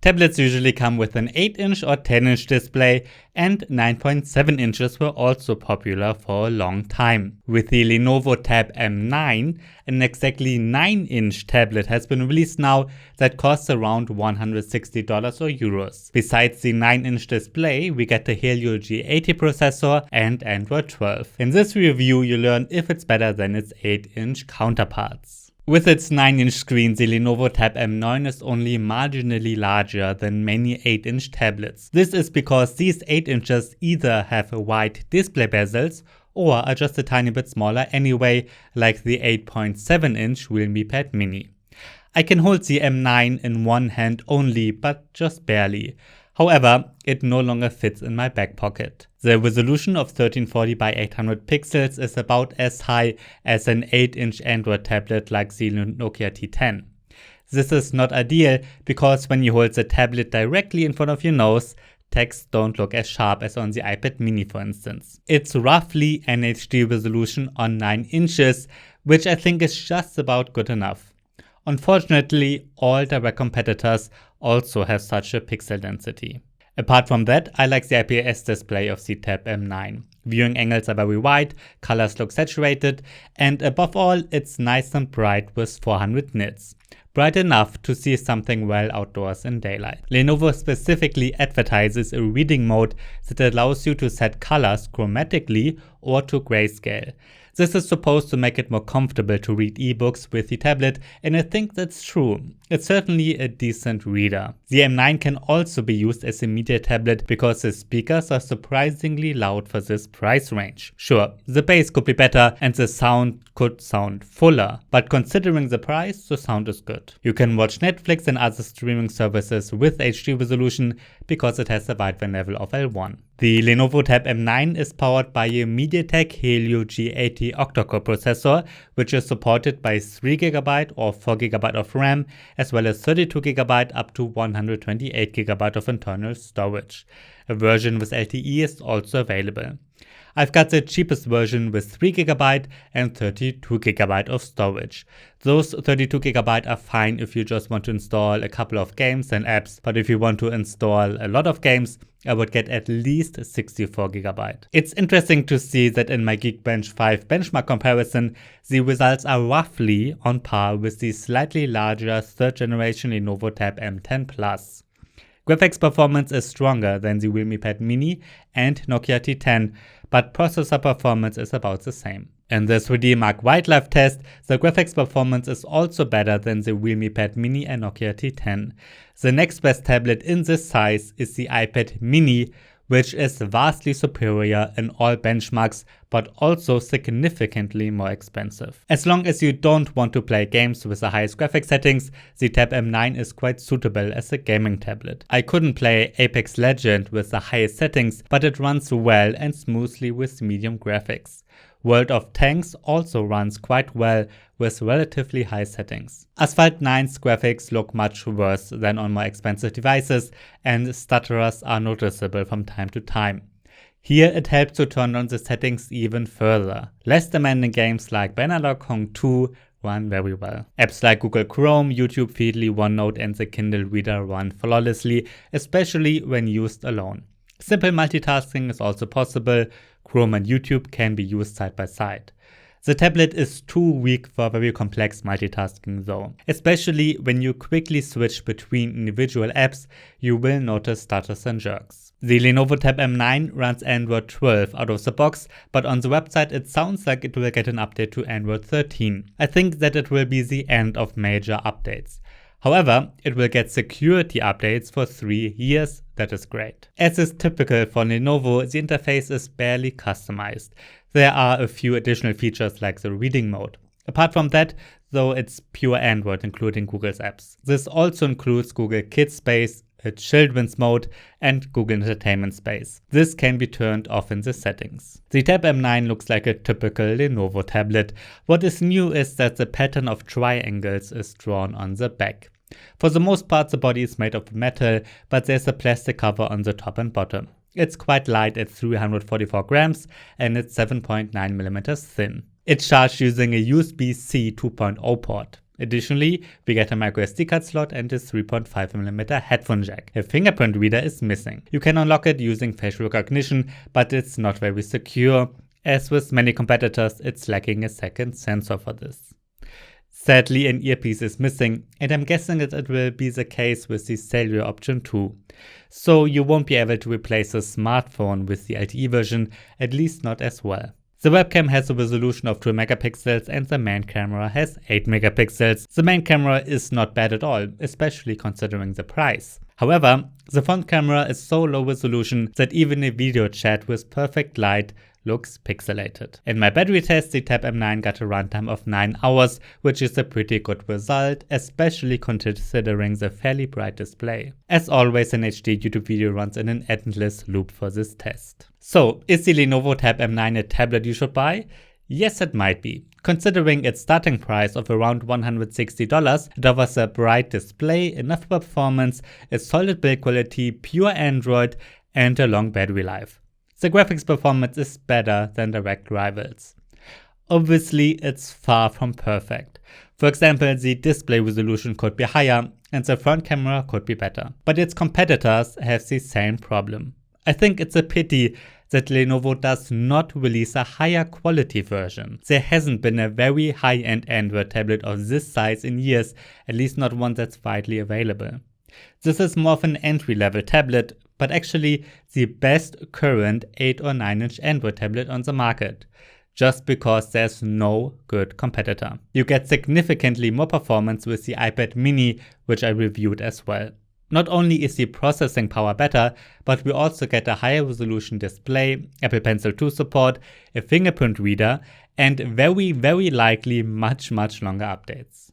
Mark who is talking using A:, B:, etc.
A: Tablets usually come with an 8-inch or 10-inch display, and 9.7 inches were also popular for a long time. With the Lenovo Tab M9, an exactly 9-inch tablet has been released now that costs around $160 or euros. Besides the 9-inch display, we get the Helio G80 processor and Android 12. In this review, you learn if it's better than its 8-inch counterparts. With its 9-inch screen, the Lenovo Tab M9 is only marginally larger than many 8-inch tablets. This is because these 8 inches either have wide display bezels or are just a tiny bit smaller anyway, like the 8.7-inch Realme Pad Mini. I can hold the M9 in one hand only, but just barely. However, it no longer fits in my back pocket. The resolution of 1340 by 800 pixels is about as high as an 8-inch Android tablet like the Nokia T10. This is not ideal because when you hold the tablet directly in front of your nose, texts don't look as sharp as on the iPad mini, for instance. It's roughly an HD resolution on 9 inches, which I think is just about good enough. Unfortunately, all direct competitors also have such a pixel density. Apart from that, I like the IPS display of the Tab M9. Viewing angles are very wide, colors look saturated, and above all, it's nice and bright with 400 nits. Bright enough to see something well outdoors in daylight. Lenovo specifically advertises a reading mode that allows you to set colors chromatically or to grayscale. This is supposed to make it more comfortable to read ebooks with the tablet, and I think that's true. It's certainly a decent reader. The M9 can also be used as a media tablet because the speakers are surprisingly loud for this price range. Sure, the bass could be better and the sound could sound fuller, but considering the price, the sound is good. You can watch Netflix and other streaming services with HD resolution because it has a wideband level of L1. The Lenovo Tab M9 is powered by a MediaTek Helio G80 octa-core processor, which is supported by 3GB or 4GB of RAM, as well as 32GB up to 128GB of internal storage. A version with LTE is also available. I've got the cheapest version with 3GB and 32GB of storage. Those 32GB are fine if you just want to install a couple of games and apps, but if you want to install a lot of games, I would get at least 64GB. It's interesting to see that in my Geekbench 5 benchmark comparison, the results are roughly on par with the slightly larger 3rd generation Lenovo Tab M10 Plus. Graphics performance is stronger than the Realme Pad Mini and Nokia T10, but processor performance is about the same. In the 3D Mark Wildlife test, the graphics performance is also better than the Realme Pad Mini and Nokia T10. The next best tablet in this size is the iPad Mini, which is vastly superior in all benchmarks, but also significantly more expensive. As long as you don't want to play games with the highest graphics settings, the Tab M9 is quite suitable as a gaming tablet. I couldn't play Apex Legends with the highest settings, but it runs well and smoothly with medium graphics. World of Tanks also runs quite well with relatively high settings. Asphalt 9's graphics look much worse than on more expensive devices, and stutterers are noticeable from time to time. Here it helps to turn down the settings even further. Less demanding games like Bannerlog Kong 2 run very well. Apps like Google Chrome, YouTube Feedly, OneNote and the Kindle Reader run flawlessly, especially when used alone. Simple multitasking is also possible. Chrome and YouTube can be used side by side. The tablet is too weak for very complex multitasking though. Especially when you quickly switch between individual apps, you will notice stutters and jerks. The Lenovo Tab M9 runs Android 12 out of the box, but on the website it sounds like it will get an update to Android 13. I think that it will be the end of major updates. However, it will get security updates for 3 years. That is great. As is typical for Lenovo, the interface is barely customized. There are a few additional features like the reading mode. Apart from that, though, it's pure Android, including Google's apps. This also includes Google Kids Space, a Children's mode, and Google Entertainment Space. This can be turned off in the settings. The Tab M9 looks like a typical Lenovo tablet. What is new is that the pattern of triangles is drawn on the back. For the most part, the body is made of metal, but there's a plastic cover on the top and bottom. It's quite light at 344 grams and it's 7.9 mm thin. It's charged using a USB-C 2.0 port. Additionally, we get a microSD card slot and a 3.5mm headphone jack. A fingerprint reader is missing. You can unlock it using facial recognition, but it's not very secure. As with many competitors, it's lacking a second sensor for this. Sadly, an earpiece is missing, and I'm guessing that it will be the case with the cellular option too. So you won't be able to replace a smartphone with the LTE version, at least not as well. The webcam has a resolution of 2 megapixels and the main camera has 8 megapixels. The main camera is not bad at all, especially considering the price. However, the front camera is so low resolution that even a video chat with perfect light looks pixelated. In my battery test, the Tab M9 got a runtime of 9 hours, which is a pretty good result, especially considering the fairly bright display. As always, an HD YouTube video runs in an endless loop for this test. So, is the Lenovo Tab M9 a tablet you should buy? Yes, it might be. Considering its starting price of around $160, it offers a bright display, enough performance, a solid build quality, pure Android, and a long battery life. The graphics performance is better than direct rivals. Obviously, it's far from perfect. For example, the display resolution could be higher and the front camera could be better. But its competitors have the same problem. I think it's a pity that Lenovo does not release a higher quality version. There hasn't been a very high-end Android tablet of this size in years, at least not one that's widely available. This is more of an entry-level tablet, but actually the best current 8 or 9-inch Android tablet on the market, just because there's no good competitor. You get significantly more performance with the iPad mini, which I reviewed as well. Not only is the processing power better, but we also get a higher resolution display, Apple Pencil 2 support, a fingerprint reader, and very likely much longer updates.